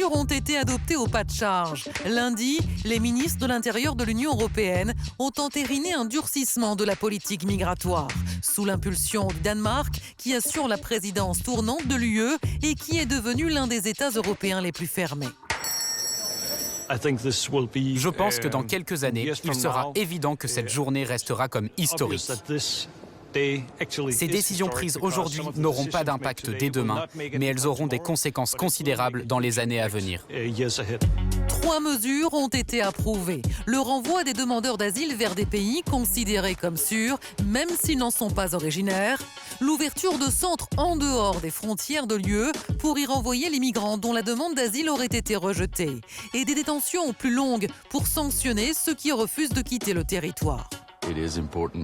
mesures ont été adoptées au pas de charge. Lundi, les ministres de l'Intérieur de l'Union européenne ont entériné un durcissement de la politique migratoire, sous l'impulsion du Danemark, qui assure la présidence tournante de l'UE et qui est devenu l'un des États européens les plus fermés. Je pense que dans quelques années, il sera évident que cette journée restera comme historique. Ces décisions prises aujourd'hui n'auront pas d'impact dès demain, mais elles auront des conséquences considérables dans les années à venir. 3 mesures ont été approuvées. Le renvoi des demandeurs d'asile vers des pays considérés comme sûrs, même s'ils n'en sont pas originaires. L'ouverture de centres en dehors des frontières de l'UE pour y renvoyer les migrants dont la demande d'asile aurait été rejetée. Et des détentions plus longues pour sanctionner ceux qui refusent de quitter le territoire.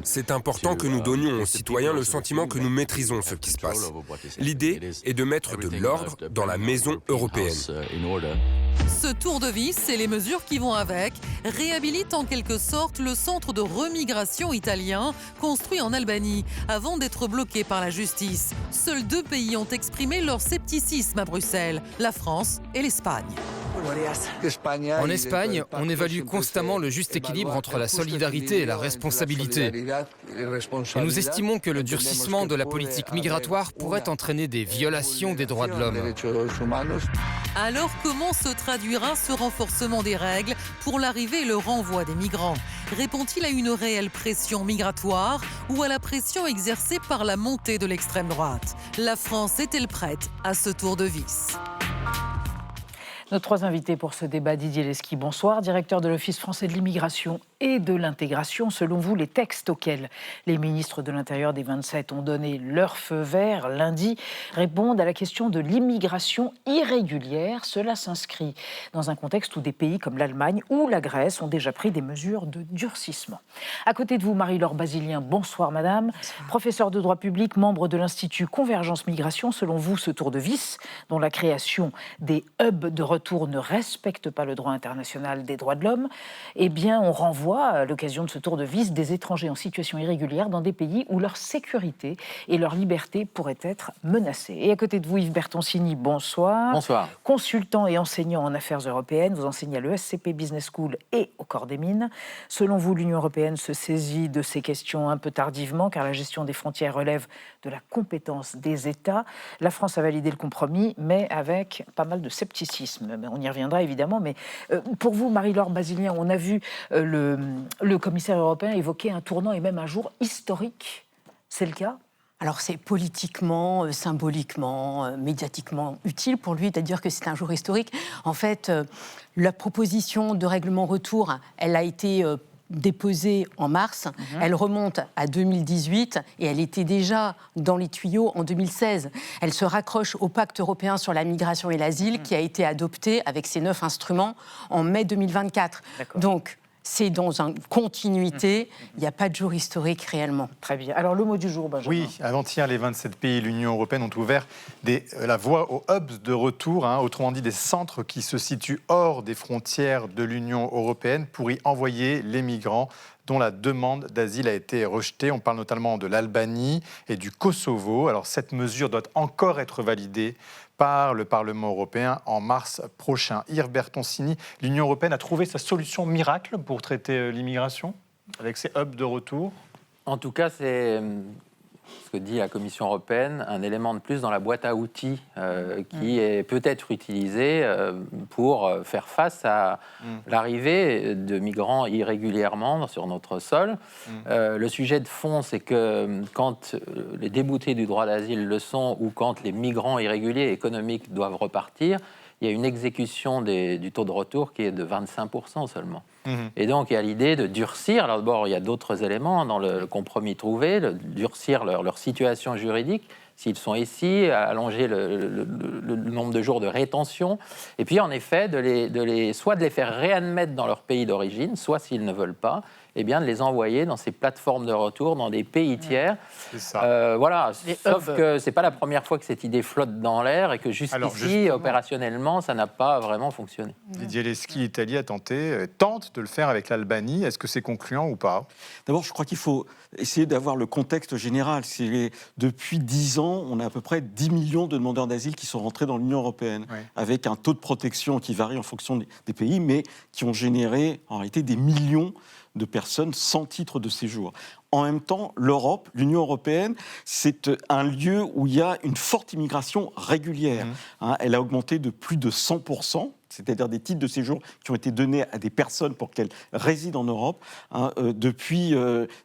C'est important que nous donnions aux citoyens le sentiment que nous maîtrisons ce qui se passe. L'idée est de mettre de l'ordre dans la maison européenne. Ce tour de vis et les mesures qui vont avec réhabilitent en quelque sorte le centre de remigration italien construit en Albanie avant d'être bloqué par la justice. Seuls 2 pays ont exprimé leur scepticisme à Bruxelles, la France et l'Espagne. En Espagne, on évalue constamment le juste équilibre entre la solidarité et la responsabilité. Et nous estimons que le durcissement de la politique migratoire pourrait entraîner des violations des droits de l'homme. Alors comment se traduira ce renforcement des règles pour l'arrivée et le renvoi des migrants? Répond-il à une réelle pression migratoire ou à la pression exercée par la montée de l'extrême droite? La France est-elle prête à ce tour de vis? Nos 3 invités pour ce débat, Didier Lesky, bonsoir, directeur de l'Office français de l'immigration et de l'intégration. Selon vous, les textes auxquels les ministres de l'Intérieur des 27 ont donné leur feu vert lundi répondent à la question de l'immigration irrégulière. Cela s'inscrit dans un contexte où des pays comme l'Allemagne ou la Grèce ont déjà pris des mesures de durcissement. À côté de vous, Marie-Laure Basilien, bonsoir madame. Bonsoir. Professeure de droit public, membre de l'Institut Convergence Migration. Selon vous, ce tour de vis, dont la création des hubs de retour ne respecte pas le droit international des droits de l'homme, eh bien on renvoie à l'occasion de ce tour de vis des étrangers en situation irrégulière dans des pays où leur sécurité et leur liberté pourraient être menacées. Et à côté de vous, Yves Bertoncini, bonsoir. Bonsoir. Consultant et enseignant en affaires européennes, vous enseignez à l'ESCP Business School et au Corps des Mines. Selon vous, l'Union européenne se saisit de ces questions un peu tardivement, car la gestion des frontières relève de la compétence des États. La France a validé le compromis, mais avec pas mal de scepticisme. On y reviendra évidemment, mais pour vous, Marie-Laure Basilien, on a vu le commissaire européen évoquer un tournant et même un jour historique. C'est le cas ? Alors c'est politiquement, symboliquement, médiatiquement utile pour lui de dire que c'est un jour historique. En fait, la proposition de règlement retour, elle a été déposée en mars, elle remonte à 2018 et elle était déjà dans les tuyaux en 2016. Elle se raccroche au pacte européen sur la migration et l'asile qui a été adopté avec ses 9 instruments en mai 2024. D'accord. Donc, c'est dans une continuité, il n'y a pas de jour historique réellement. Très bien. Alors le mot du jour, Benjamin. Oui, avant-hier, les 27 pays et l'Union européenne ont ouvert la voie aux hubs de retour, autrement dit des centres qui se situent hors des frontières de l'Union européenne pour y envoyer les migrants dont la demande d'asile a été rejetée. On parle notamment de l'Albanie et du Kosovo. Alors cette mesure doit encore être validée par le Parlement européen en mars prochain. Yves Bertoncini, l'Union européenne a trouvé sa solution miracle pour traiter l'immigration avec ces hubs de retour? En tout cas, c'est ce que dit la Commission européenne, un élément de plus dans la boîte à outils qui est peut-être utilisé pour faire face à l'arrivée de migrants irrégulièrement sur notre sol. Le sujet de fond, c'est que quand les déboutés du droit d'asile le sont ou quand les migrants irréguliers économiques doivent repartir, il y a une exécution du taux de retour qui est de 25% seulement. Et donc, il y a l'idée de durcir. Alors d'abord, il y a d'autres éléments dans le compromis trouvé, durcir leur situation juridique, s'ils sont ici, allonger le nombre de jours de rétention, et puis en effet, soit de les faire réadmettre dans leur pays d'origine, soit s'ils ne veulent pas, eh bien, de les envoyer dans ces plateformes de retour, dans des pays tiers. C'est ça. Voilà. Sauf que ce n'est pas la première fois que cette idée flotte dans l'air et que jusqu'ici, opérationnellement, ça n'a pas vraiment fonctionné. Didier Lesky, l'Italie tente de le faire avec l'Albanie. Est-ce que c'est concluant ou pas? D'abord, je crois qu'il faut essayer d'avoir le contexte général. Depuis 10 ans, on a à peu près 10 millions de demandeurs d'asile qui sont rentrés dans l'Union européenne, avec un taux de protection qui varie en fonction des pays, mais qui ont généré en réalité des millions de personnes sans titre de séjour. En même temps, l'Europe, l'Union européenne, c'est un lieu où il y a une forte immigration régulière. Elle a augmenté de plus de 100%. C'est-à-dire des titres de séjour qui ont été donnés à des personnes pour qu'elles résident en Europe depuis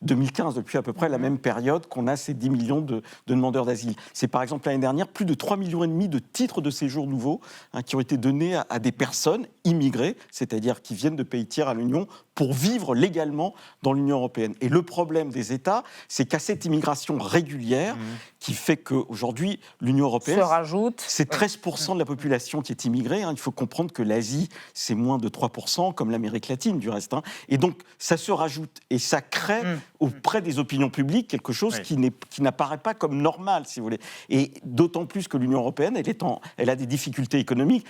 2015, depuis à peu près la même période qu'on a ces 10 millions de demandeurs d'asile. C'est par exemple l'année dernière plus de 3,5 millions de titres de séjour nouveaux qui ont été donnés à des personnes immigrées, c'est-à-dire qui viennent de pays tiers à l'Union pour vivre légalement dans l'Union européenne. Et le problème des États, c'est qu'à cette immigration régulière, qui fait qu'aujourd'hui, l'Union européenne, c'est 13% de la population qui est immigrée. Il faut comprendre que l'Asie, c'est moins de 3%, comme l'Amérique latine, du reste. Et donc, ça se rajoute et ça crée auprès des opinions publiques quelque chose qui n'apparaît pas comme normal, si vous voulez. Et d'autant plus que l'Union européenne, elle a des difficultés économiques.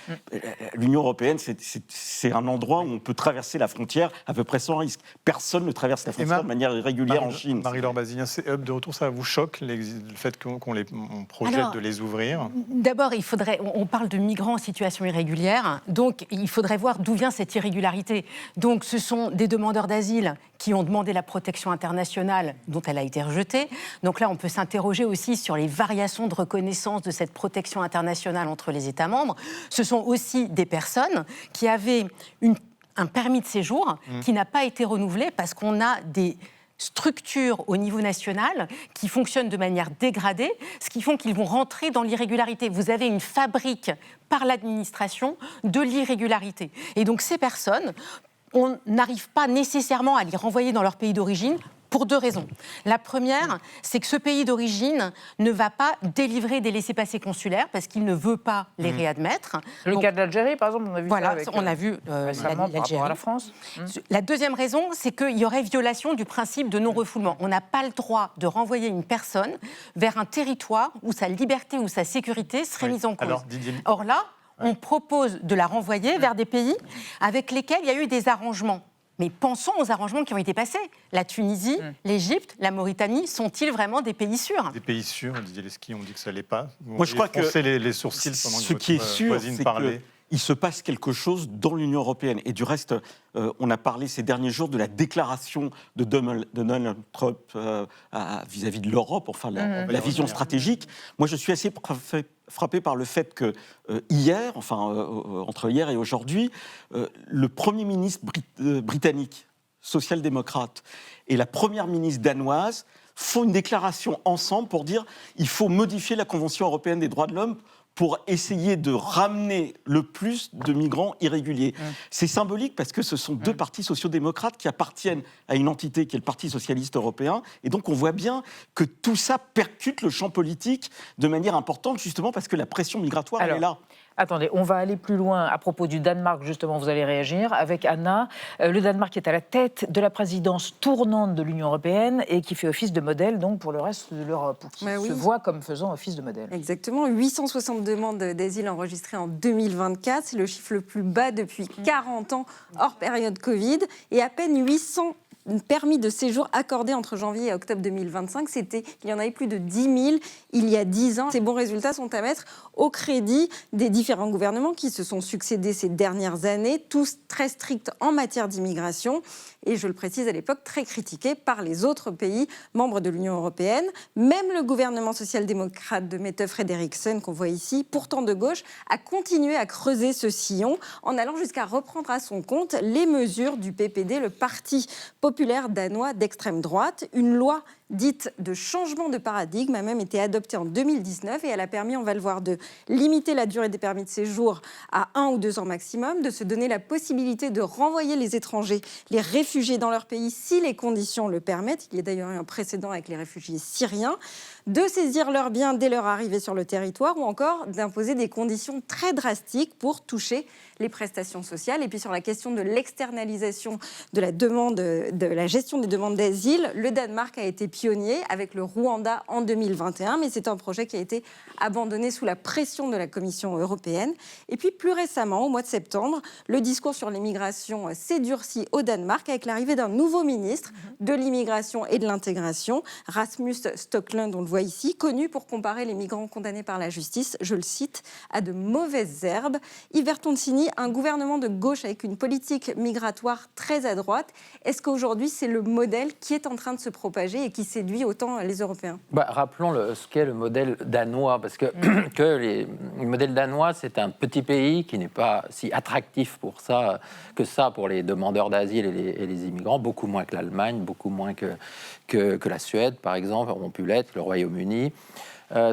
L'Union européenne, c'est un endroit où on peut traverser la frontière à peu près sans risque. Personne ne traverse la frontière de manière irrégulière en Chine. Marie-Laure Bazilien, ces hubs de retour, ça vous choque, le fait qu'on projette de les ouvrir? D'abord, on parle de migrants en situation irrégulière, donc il faudrait voir d'où vient cette irrégularité. Donc ce sont des demandeurs d'asile qui ont demandé la protection internationale dont elle a été rejetée. Donc là, on peut s'interroger aussi sur les variations de reconnaissance de cette protection internationale entre les États membres. Ce sont aussi des personnes qui avaient un permis de séjour qui n'a pas été renouvelé parce qu'on a des structures au niveau national qui fonctionnent de manière dégradée, ce qui font qu'ils vont rentrer dans l'irrégularité. Vous avez une fabrique par l'administration de l'irrégularité. Et donc ces personnes, on n'arrive pas nécessairement à les renvoyer dans leur pays d'origine pour 2 raisons. La première, c'est que ce pays d'origine ne va pas délivrer des laissez-passer consulaires parce qu'il ne veut pas les réadmettre. Le cas de l'Algérie, par exemple, on a vu ça avec, on a vu récemment par rapport à la France. La deuxième raison, c'est qu'il y aurait violation du principe de non-refoulement. On n'a pas le droit de renvoyer une personne vers un territoire où sa liberté ou sa sécurité serait mise en cause. Or là, on propose de la renvoyer vers des pays avec lesquels il y a eu des arrangements. Mais pensons aux arrangements qui ont été passés. La Tunisie, l'Égypte, la Mauritanie, sont-ils vraiment des pays sûrs? Des pays sûrs, Didier Leschi, on dit que ça ne l'est pas. Moi, je crois que les sourcils pendant ce qui est sûr, c'est qu'il se passe quelque chose dans l'Union européenne. Et du reste, on a parlé ces derniers jours de la déclaration de Donald Trump vis-à-vis de l'Europe, enfin la vision stratégique. Moi, je suis assez frappé par le fait que hier, entre hier et aujourd'hui, le Premier ministre britannique, social-démocrate, et la Première ministre danoise font une déclaration ensemble pour dire qu'il faut modifier la Convention européenne des droits de l'homme pour essayer de ramener le plus de migrants irréguliers. C'est symbolique parce que ce sont 2 partis sociaux-démocrates qui appartiennent à une entité qui est le Parti socialiste européen. Et donc on voit bien que tout ça percute le champ politique de manière importante, justement parce que la pression migratoire, elle est là. Attendez, on va aller plus loin à propos du Danemark, justement, vous allez réagir, avec Anna. Le Danemark est à la tête de la présidence tournante de l'Union européenne et qui fait office de modèle donc, pour le reste de l'Europe, ou qui se voit comme faisant office de modèle. Exactement, 860 demandes d'asile enregistrées en 2024, c'est le chiffre le plus bas depuis 40 ans, hors période Covid, et à peine 800 permis de séjour accordés entre janvier et octobre 2025. Il y en avait plus de 10 000 il y a 10 ans. Ces bons résultats sont à mettre au crédit des différents gouvernements qui se sont succédés ces dernières années, tous très stricts en matière d'immigration et, je le précise à l'époque, très critiqués par les autres pays membres de l'Union européenne. Même le gouvernement social-démocrate de Mette Frederiksen, qu'on voit ici, pourtant de gauche, a continué à creuser ce sillon en allant jusqu'à reprendre à son compte les mesures du PPD, le Parti populaire danois d'extrême droite. Une loi dite de changement de paradigme a même été adoptée en 2019 et elle a permis, on va le voir, de limiter la durée des permis de séjour à 1 ou 2 ans maximum, de se donner la possibilité de renvoyer les étrangers, les réfugiés dans leur pays si les conditions le permettent. Il y a d'ailleurs eu un précédent avec les réfugiés syriens, de saisir leurs biens dès leur arrivée sur le territoire ou encore d'imposer des conditions très drastiques pour toucher les prestations sociales. Et puis sur la question de l'externalisation de la gestion des demandes d'asile, le Danemark a été pionniers avec le Rwanda en 2021, mais c'est un projet qui a été abandonné sous la pression de la Commission européenne. Et puis plus récemment, au mois de septembre, le discours sur l'immigration s'est durci au Danemark avec l'arrivée d'un nouveau ministre de l'immigration et de l'intégration, Rasmus Stoklund, on le voit ici, connu pour comparer les migrants condamnés par la justice, je le cite, à de mauvaises herbes. Yves Bertoncini, un gouvernement de gauche avec une politique migratoire très à droite, est-ce qu'aujourd'hui c'est le modèle qui est en train de se propager et qui séduit autant les Européens? Rappelons ce qu'est le modèle danois, parce que, le modèle danois, c'est un petit pays qui n'est pas si attractif pour ça pour les demandeurs d'asile et les immigrants, beaucoup moins que l'Allemagne, beaucoup moins que la Suède, par exemple, ont pu l'être, le Royaume-Uni.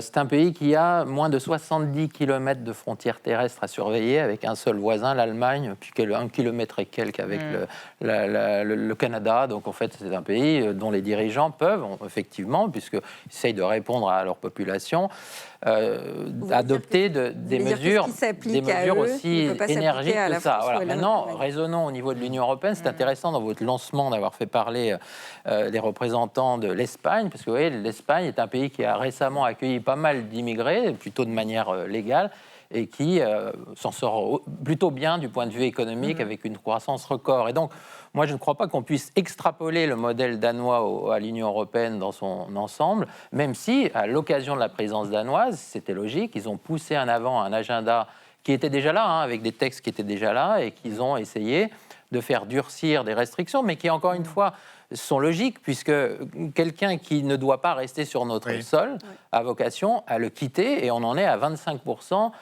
C'est un pays qui a moins de 70 km de frontières terrestres à surveiller avec un seul voisin, l'Allemagne, puis 1 km et quelques avec le Canada. Donc en fait, c'est un pays dont les dirigeants peuvent, effectivement, puisqu'ils essayent de répondre à leur population, adopter des mesures aussi énergiques que ça. Voilà. Maintenant, raisonnons au niveau de l'Union européenne. C'est intéressant dans votre lancement d'avoir fait parler les représentants de l'Espagne, parce que vous voyez, l'Espagne est un pays qui a récemment accueilli pas mal d'immigrés, plutôt de manière légale, et qui s'en sort plutôt bien du point de vue économique, avec une croissance record. Et donc, moi, je ne crois pas qu'on puisse extrapoler le modèle danois à l'Union européenne dans son ensemble, même si, à l'occasion de la présidence danoise, c'était logique, ils ont poussé en avant un agenda qui était déjà là, avec des textes qui étaient déjà là, et qu'ils ont essayé de faire durcir des restrictions, mais qui, encore une fois, sont logiques, puisque quelqu'un qui ne doit pas rester sur notre sol a vocation à le quitter, et on en est à 25%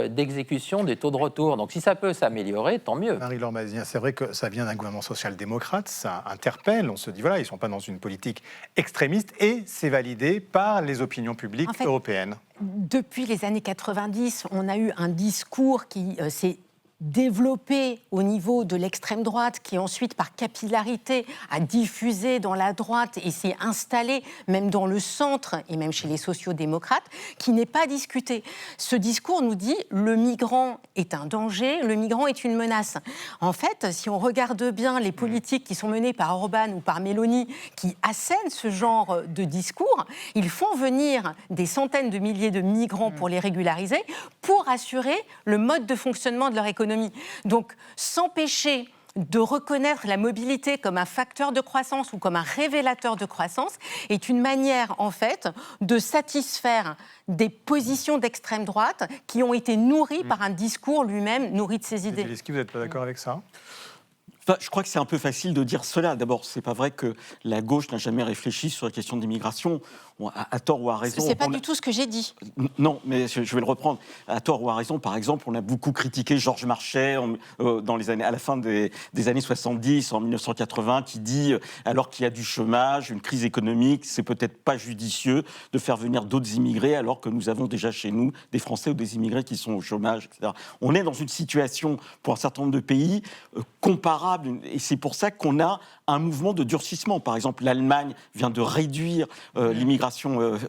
d'exécution des taux de retour. Donc si ça peut s'améliorer, tant mieux. Marie-Laure Mazien, c'est vrai que ça vient d'un gouvernement social-démocrate, ça interpelle, on se dit, voilà, ils ne sont pas dans une politique extrémiste, et c'est validé par les opinions publiques européennes. Depuis les années 90, on a eu un discours qui s'est développé au niveau de l'extrême droite, qui ensuite, par capillarité, a diffusé dans la droite et s'est installé même dans le centre et même chez les sociaux-démocrates, qui n'est pas discuté. Ce discours nous dit le migrant est un danger, le migrant est une menace. En fait, si on regarde bien les politiques qui sont menées par Orban ou par Meloni, qui assènent ce genre de discours, ils font venir des centaines de milliers de migrants pour les régulariser, pour assurer le mode de fonctionnement de leur économie. Donc, s'empêcher de reconnaître la mobilité comme un facteur de croissance ou comme un révélateur de croissance est une manière, en fait, de satisfaire des positions d'extrême droite qui ont été nourries par un discours lui-même nourri de ses idées. Est-ce que vous n'êtes pas d'accord avec ça ? Je crois que c'est un peu facile de dire cela. D'abord, c'est pas vrai que la gauche n'a jamais réfléchi sur la question de l'immigration, à tort ou à raison. C'est pas du tout ce que j'ai dit. Non, mais je vais le reprendre. À tort ou à raison, par exemple, on a beaucoup critiqué Georges Marchais dans les années, à la fin des années 70, en 1980, qui dit, alors qu'il y a du chômage, une crise économique, c'est peut-être pas judicieux de faire venir d'autres immigrés, alors que nous avons déjà chez nous des Français ou des immigrés qui sont au chômage, etc. On est dans une situation, pour un certain nombre de pays, comparable. Et c'est pour ça qu'on a un mouvement de durcissement. Par exemple, l'Allemagne vient de réduire l'immigration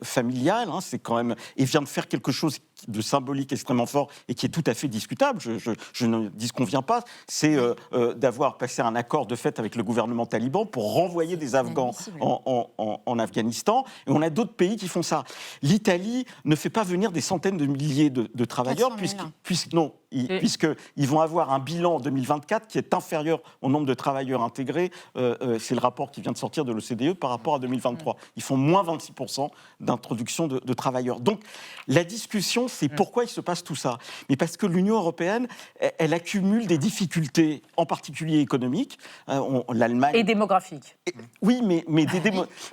familiale, c'est quand même, et vient de faire quelque chose de symbolique extrêmement fort et qui est tout à fait discutable, je ne disconviens pas, c'est d'avoir passé un accord de fait avec le gouvernement taliban pour renvoyer des Afghans en Afghanistan. Et on a d'autres pays qui font ça. L'Italie ne fait pas venir des centaines de milliers de travailleurs, puisqu'ils vont avoir un bilan en 2024 qui est inférieur au nombre de travailleurs intégrés. C'est le rapport qui vient de sortir de l'OCDE par rapport à 2023. Ils font moins 26% d'introduction de travailleurs. Donc la discussion, c'est pourquoi il se passe tout ça. Mais parce que l'Union européenne, elle accumule des difficultés, en particulier économiques. L'Allemagne... Et démographiques. Oui,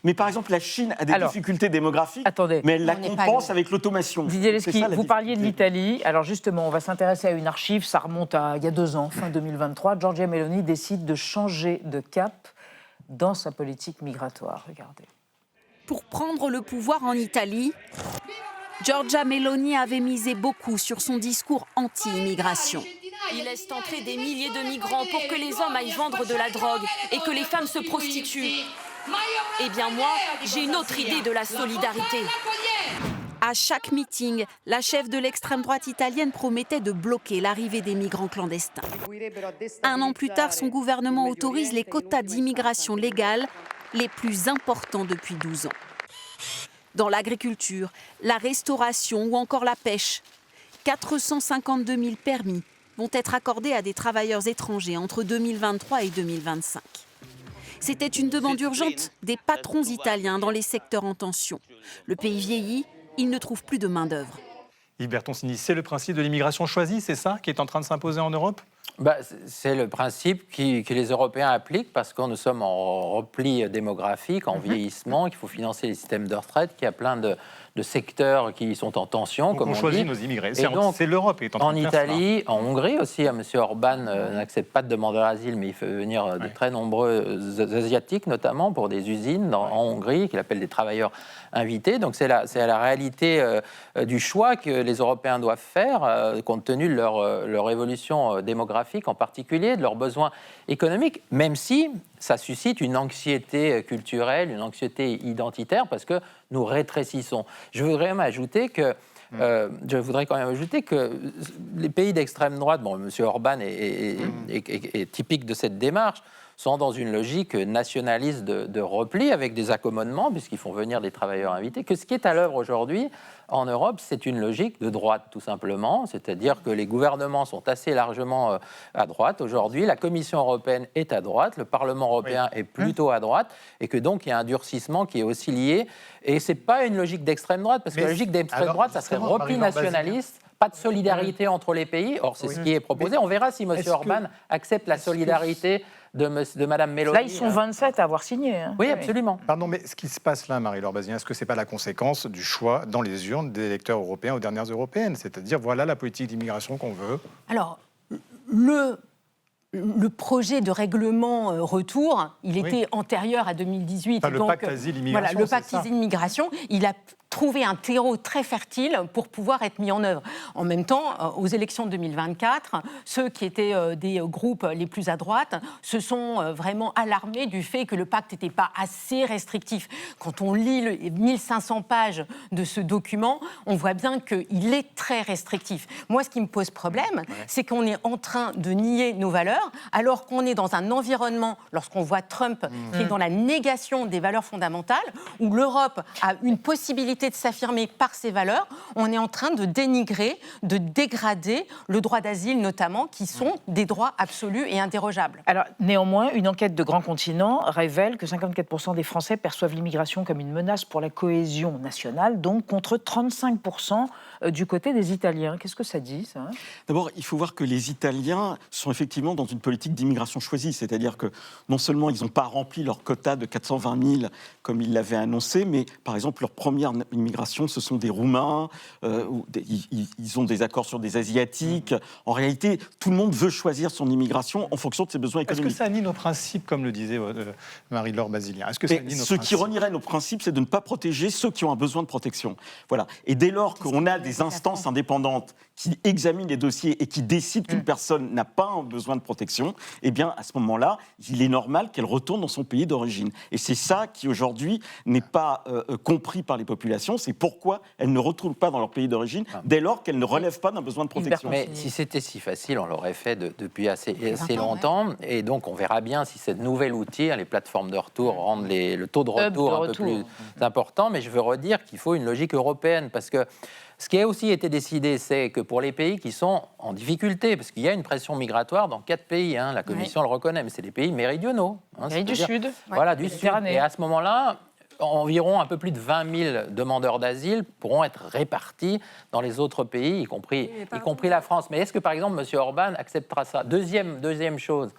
mais par exemple, la Chine a des difficultés démographiques, mais elle la compense avec l'automation. Didier Leschi, vous parliez de l'Italie. Alors justement, on va s'intéresser à une archive, ça remonte à il y a 2 ans, fin 2023. Giorgia Meloni décide de changer de cap dans sa politique migratoire. Regardez. Pour prendre le pouvoir en Italie, Giorgia Meloni avait misé beaucoup sur son discours anti-immigration. Il laisse entrer des milliers de migrants pour que les hommes aillent vendre de la drogue et que les femmes se prostituent. Eh bien moi, j'ai une autre idée de la solidarité. À chaque meeting, la chef de l'extrême droite italienne promettait de bloquer l'arrivée des migrants clandestins. 1 an plus tard, son gouvernement autorise les quotas d'immigration légale les plus importants depuis 12 ans. Dans l'agriculture, la restauration ou encore la pêche, 452 000 permis vont être accordés à des travailleurs étrangers entre 2023 et 2025. C'était une demande urgente des patrons italiens dans les secteurs en tension. Le pays vieillit, il ne trouve plus de main-d'œuvre. Yves Bertoncini, c'est le principe de l'immigration choisie, c'est ça qui est en train de s'imposer en Europe ? C'est le principe que les Européens appliquent parce que nous sommes en repli démographique, en vieillissement, qu'il faut financer les systèmes de retraite, qu'il y a plein de secteurs qui sont en tension, donc comme on choisit dit. nos immigrés. Donc, c'est l'Europe qui est en train de faire Italie, en Hongrie aussi, M. Orban n'accepte pas de demandeurs d'asile, mais il fait venir de très nombreux Asiatiques, notamment pour des usines en Hongrie, qu'il appelle des travailleurs invités. Donc c'est la réalité du choix que les Européens doivent faire, compte tenu de leur évolution démographique en particulier, de leurs besoins économiques, même si ça suscite une anxiété culturelle, une anxiété identitaire, parce que nous rétrécissons. Je voudrais quand même ajouter que les pays d'extrême droite, M. Orban est typique de cette démarche, sont dans une logique nationaliste de repli avec des accommodements, puisqu'ils font venir des travailleurs invités, que ce qui est à l'œuvre aujourd'hui en Europe, c'est une logique de droite, tout simplement. C'est-à-dire que les gouvernements sont assez largement à droite aujourd'hui, la Commission européenne est à droite, le Parlement européen est plutôt à droite, et que donc il y a un durcissement qui est aussi lié. Et ce n'est pas une logique d'extrême droite, parce que la logique d'extrême droite, ça serait repli nationaliste. Pas de solidarité entre les pays. Or, c'est ce qui est proposé. On verra si M. Orban accepte la solidarité de Mme Meloni. Là, ils sont 27 à avoir signé. Hein. Oui, absolument. Pardon, mais ce qui se passe là, Marie-Laure Bazilien, est-ce que ce n'est pas la conséquence du choix dans les urnes des électeurs européens aux dernières européennes ? C'est-à-dire, voilà la politique d'immigration qu'on veut. Alors, le projet de règlement retour, il était antérieur à 2018. Le pacte asile-immigration. Voilà, le pacte asile-immigration, il a trouvé un terreau très fertile pour pouvoir être mis en œuvre. En même temps, aux élections de 2024, ceux qui étaient des groupes les plus à droite se sont vraiment alarmés du fait que le pacte n'était pas assez restrictif. Quand on lit les 1500 pages de ce document, on voit bien qu'il est très restrictif. Moi, ce qui me pose problème, c'est qu'on est en train de nier nos valeurs, alors qu'on est dans un environnement, lorsqu'on voit Trump, qui est dans la négation des valeurs fondamentales, où l'Europe a une possibilité de s'affirmer par ses valeurs, on est en train de dénigrer, de dégrader le droit d'asile notamment, qui sont des droits absolus et indérogeables. Alors, néanmoins, une enquête de Grand Continent révèle que 54% des Français perçoivent l'immigration comme une menace pour la cohésion nationale, donc contre 35% du côté des Italiens. Qu'est-ce que ça dit, ça ? D'abord, il faut voir que les Italiens sont effectivement dans une politique d'immigration choisie, c'est-à-dire que non seulement ils n'ont pas rempli leur quota de 420 000 comme ils l'avaient annoncé, mais par exemple leur première immigration, ce sont des Roumains, ils ont des accords sur des Asiatiques. En réalité, tout le monde veut choisir son immigration en fonction de ses besoins économiques. Est-ce que ça nie nos principes, comme le disait Marie-Laure Bazilien ? Est-ce que ça nie nos ce principes ? qui renierait nos principes, c'est de ne pas protéger ceux qui ont un besoin de protection. Voilà. Et dès lors qu'on a des instances indépendantes qui examinent les dossiers et qui décident qu'une personne n'a pas un besoin de protection, eh bien, à ce moment-là, il est normal qu'elle retourne dans son pays d'origine. Et c'est ça qui, aujourd'hui, n'est pas compris par les populations. C'est pourquoi elles ne retournent pas dans leur pays d'origine dès lors qu'elles ne relèvent pas d'un besoin de protection. Mais si c'était si facile, on l'aurait fait depuis assez longtemps. Ouais. Et donc, on verra bien si ce nouvel outil, les plateformes de retour, rendent le taux de retour un peu plus important. Mais je veux redire qu'il faut une logique européenne, parce que ce qui a aussi été décidé, c'est que pour les pays qui sont en difficulté, parce qu'il y a une pression migratoire dans 4 pays, la Commission le reconnaît, mais c'est les pays méridionaux. Du Sud. Voilà, du Sud. Et à ce moment-là, environ un peu plus de 20 000 demandeurs d'asile pourront être répartis dans les autres pays, y compris la France. Mais est-ce que, par exemple, M. Orban acceptera ça ? Deuxième chose,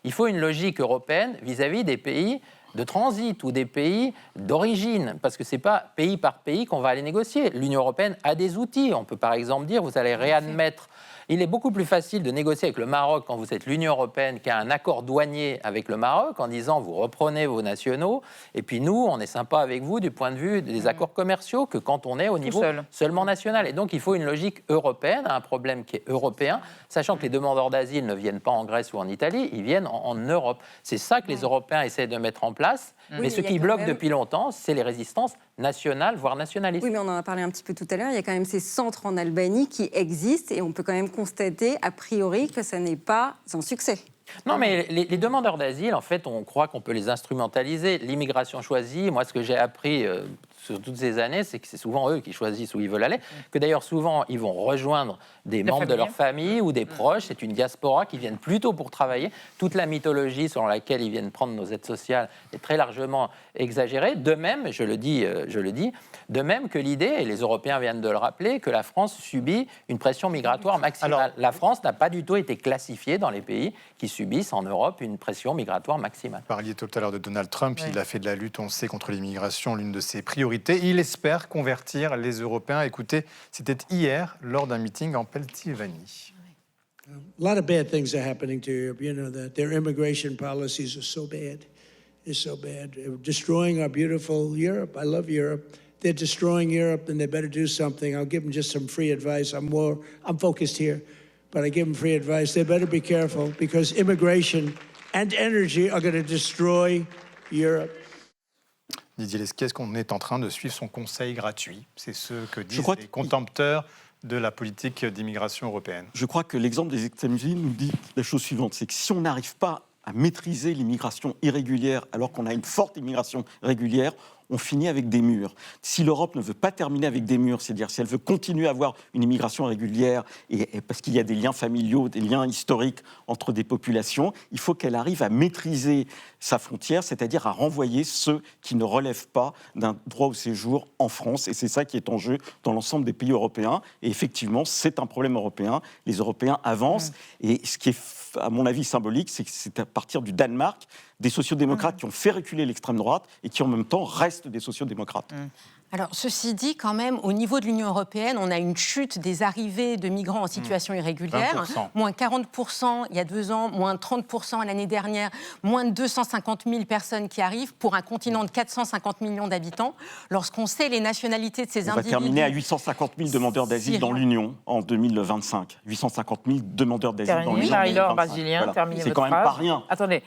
il faut une logique européenne vis-à-vis des pays de transit ou des pays d'origine, parce que ce n'est pas pays par pays qu'on va aller négocier. L'Union européenne a des outils. On peut par exemple dire, vous allez réadmettre. Il est beaucoup plus facile de négocier avec le Maroc quand vous êtes l'Union européenne qu'un accord douanier avec le Maroc en disant vous reprenez vos nationaux et puis nous, on est sympa avec vous du point de vue des accords commerciaux que quand on est au niveau seulement national. Et donc il faut une logique européenne à un problème qui est européen, sachant que les demandeurs d'asile ne viennent pas en Grèce ou en Italie, ils viennent en Europe. C'est ça que les Européens essaient de mettre en place. Mais ce qui bloque depuis longtemps, c'est les résistances nationales, voire nationalistes. Oui, mais on en a parlé un petit peu tout à l'heure. Il y a quand même ces centres en Albanie qui existent et on peut quand même constater, a priori, que ça n'est pas un succès. Non, mais les demandeurs d'asile, en fait, on croit qu'on peut les instrumentaliser. L'immigration choisie, moi, ce que j'ai appris sur toutes ces années, c'est que c'est souvent eux qui choisissent où ils veulent aller. Que d'ailleurs, souvent, ils vont rejoindre des membres de leur famille ou des proches. C'est une diaspora qui viennent plutôt pour travailler. Toute la mythologie selon laquelle ils viennent prendre nos aides sociales est très largement exagérée. De même, je le dis, de même que l'idée, et les Européens viennent de le rappeler, que la France subit une pression migratoire maximale. Alors, la France n'a pas du tout été classifiée dans les pays qui subissent en Europe une pression migratoire maximale. Vous parliez tout à l'heure de Donald Trump, il a fait de la lutte, on le sait, contre l'immigration l'une de ses priorités. Il espère convertir les Européens. Écoutez, c'était hier lors d'un meeting en Pennsylvanie. A lot of bad things are happening to Europe. You know that their immigration policies are so bad. It's so bad. They're destroying our beautiful Europe. I love Europe. They're destroying Europe, then they better do something. I'll give them just some free advice. I'm focused here, but I give them free advice. They better be careful because immigration and energy are going to destroy Europe. Didier Lesky, est-ce qu'on est en train de suivre son conseil gratuit? C'est ce que disent les contempteurs de la politique d'immigration européenne. Je crois que l'exemple des États-Unis nous dit la chose suivante, c'est que si on n'arrive pas à maîtriser l'immigration irrégulière alors qu'on a une forte immigration régulière, on finit avec des murs. Si l'Europe ne veut pas terminer avec des murs, c'est-à-dire si elle veut continuer à avoir une immigration régulière, et parce qu'il y a des liens familiaux, des liens historiques entre des populations, il faut qu'elle arrive à maîtriser sa frontière, c'est-à-dire à renvoyer ceux qui ne relèvent pas d'un droit au séjour en France. Et c'est ça qui est en jeu dans l'ensemble des pays européens. Et effectivement, c'est un problème européen. Les Européens avancent. Et ce qui est, à mon avis, symbolique, c'est que c'est à partir du Danemark, des sociodémocrates qui ont fait reculer l'extrême droite et qui en même temps restent des sociodémocrates. Alors, ceci dit, quand même, au niveau de l'Union européenne, on a une chute des arrivées de migrants en situation irrégulière. 20%. Moins 40% il y a 2 ans, moins 30% l'année dernière, moins de 250 000 personnes qui arrivent pour un continent de 450 millions d'habitants. Lorsqu'on sait les nationalités de ces individus... On va terminer à 850 000 demandeurs d'asile dans l'Union en 2025. 850 000 demandeurs d'asile dans l'Union. Marie-Laure Basilien, voilà. Terminez c'est votre quand même phrase. pas rien. Attendez,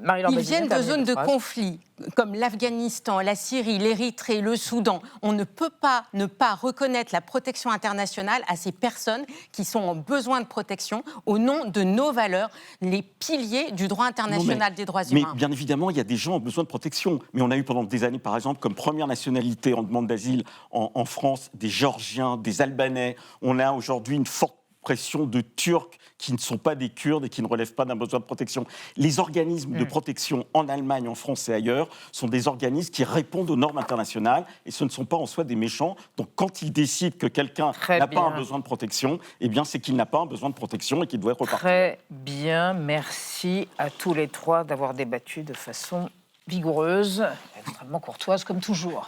Marie-Laure Ils Basilien, viennent de zones de phrase. conflit, comme l'Afghanistan, la Syrie, l'Érythrée, le Soudan. On ne peut pas ne pas reconnaître la protection internationale à ces personnes qui sont en besoin de protection au nom de nos valeurs, les piliers du droit international des droits humains. Mais bien évidemment, il y a des gens qui ont besoin de protection. Mais on a eu pendant des années, par exemple, comme première nationalité en demande d'asile en France, des Géorgiens, des Albanais. On a aujourd'hui une forte pression de Turcs qui ne sont pas des Kurdes et qui ne relèvent pas d'un besoin de protection. Les organismes de protection en Allemagne, en France et ailleurs sont des organismes qui répondent aux normes internationales et ce ne sont pas en soi des méchants. Donc quand ils décident que quelqu'un n'a pas un besoin de protection, eh bien c'est qu'il n'a pas un besoin de protection et qu'il doit repartir. Très bien, merci à tous les trois d'avoir débattu de façon vigoureuse, extrêmement courtoise comme toujours.